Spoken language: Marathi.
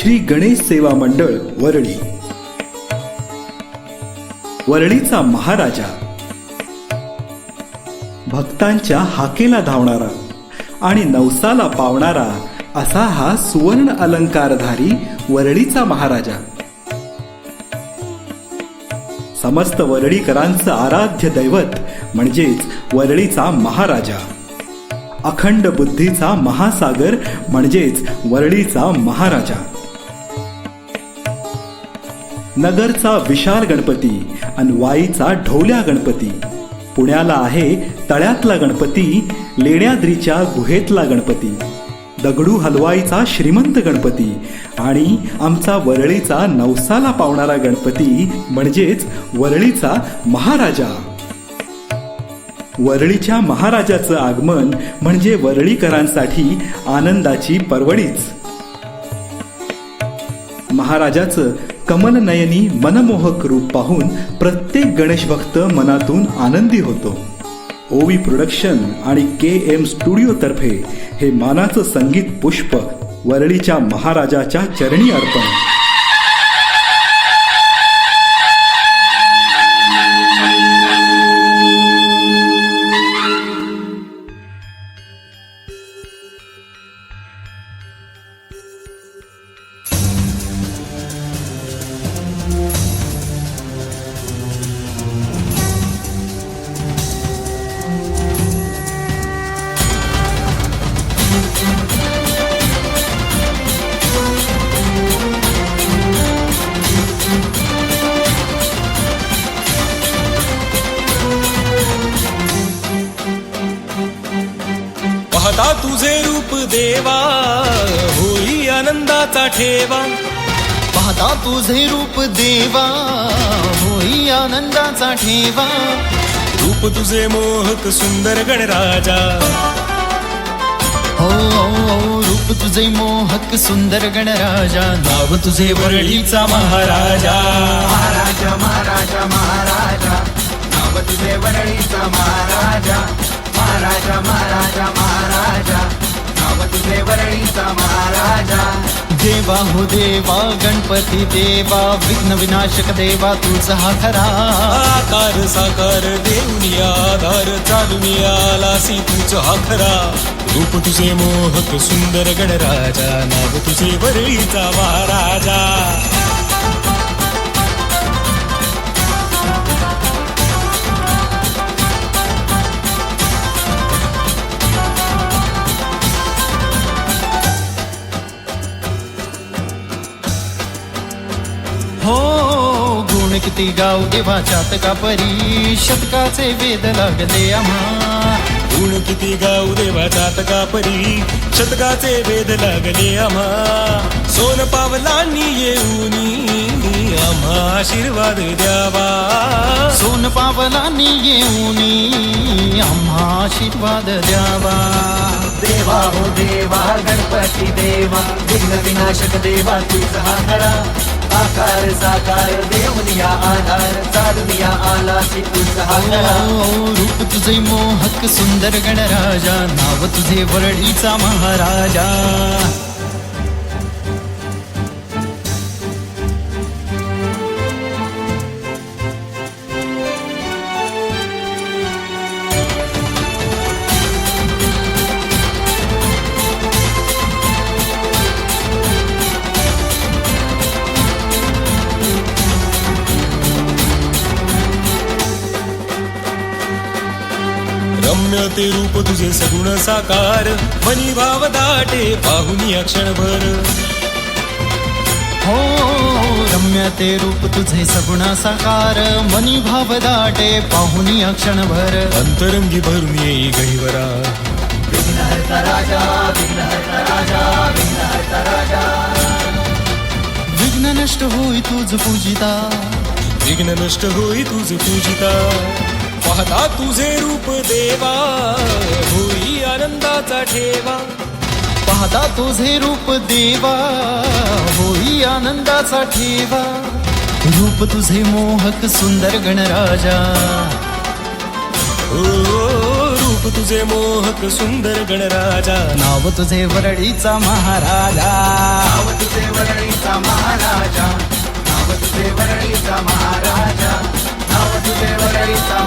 श्री गणेश सेवा मंडळ वरळी. वरळीचा महाराजा, भक्तांच्या हाकेला धावणारा आणि नवसाला पावणारा असा हा सुवर्ण अलंकारधारी वरळीचा महाराजा. समस्त वरळीकरांचं आराध्य दैवत म्हणजेच वरळीचा महाराजा. अखंड बुद्धीचा महासागर म्हणजेच वरळीचा महाराजा. नगरचा विशाल गणपती आणि वाईचा ढोल्या गणपती. पुण्याला आहे तळ्यातला गणपती, लेण्याद्रीच्या गुहेतला गणपती, दगडू हलवाईचा श्रीमंत गणपती आणि आमचा वरळीचा नवसाला पावणारा गणपती म्हणजेच वरळीचा महाराजा. वरळीच्या महाराजाचं आगमन म्हणजे वरळीकरांसाठी आनंदाची पर्वणीच. महाराजाचं कमलनयनी मनमोहक रूप पाहून प्रत्येक गणेश भक्त मनातून आनंदी होतो. ओवी प्रोडक्शन आणि KM स्टुडिओ तर्फे हे मानाचं संगीत पुष्प वरळीच्या महाराजाच्या चरणी अर्पण. पाहता तुझे रूप देवा होई आनंदाचा ठेवा. पाहता तुझे रूप देवा होई आनंदाचा ठेवा. रूप तुझे मोहक सुंदर गणराजा. हो रूप तुझे मोहक सुंदर गणराजा. नाव तुझे वरळीचा महाराजा. महाराजा महाराजा महाराजा, नाव तुझे वरळीचा महाराजा. महाराजा महाराजा महाराजा, नाव तुझे वरळीचा महाराजा. देवा हो देवा गणपती देवा, विघ्न विनाशक देवा तुझा हा खरा. आकार साकार देऊनी आधार, चालून आलासी तुझा हा खरा. रूप तुझे मोहक सुंदर गणराजा, नाव तुझे वरळीचा महाराजा. हो गुण किती गाव देवाच्यात का परी, शतकाचे वेद लागले आम्हा. गुण किती गाऊ देवाचात का परी, शतकाचे वेद लागले आम्हा. सोन पावलांनी येऊनी आम्हा आशीर्वाद द्यावा. सोन पावलांनी येऊनी आम्हा आशीर्वाद द्यावा. देवा हो देवा गणपती देवा, विघ्न विनाशक देवा तुझा हा खरा. आकार साकार देऊनिया आधार, चालूनिया आलासी तुझा हा खरा. रूप तुझे मोहक सुंदर गणराजा, नाव तुझे वरळीचा महाराजा. रम्य ते रूप तुझे सगुण साकार, मनी भाव दाटे पाहुनी क्षणभर. हो रम्य ते रूप तुझे सगुण साकार, मनी भाव दाटे पाहुनी क्षणभर. अंतरंगी भरून येई गहिवरा. विघ्नहर्ता राजा, विघ्नहर्ता राजा, विघ्नहर्ता राजा. विघ्न नष्ट होई तुझ पूजिता, विघ्न नष्ट होई तुझ पूजिता. पाहता तुझे रूप देवा होई आनंदाचा ठेवा. पाहता तुझे रूप देवा होई आनंदाचा ठेवा. रूप तुझे मोहक सुंदर गणराजा. रूप तुझे मोहक सुंदर गणराजा नाव तुझे वरळीचा महाराजा नाव तुझे वरळीचा महाराजा नाव तुझे वरळीचा महाराजा नाव तुझे वरळीचा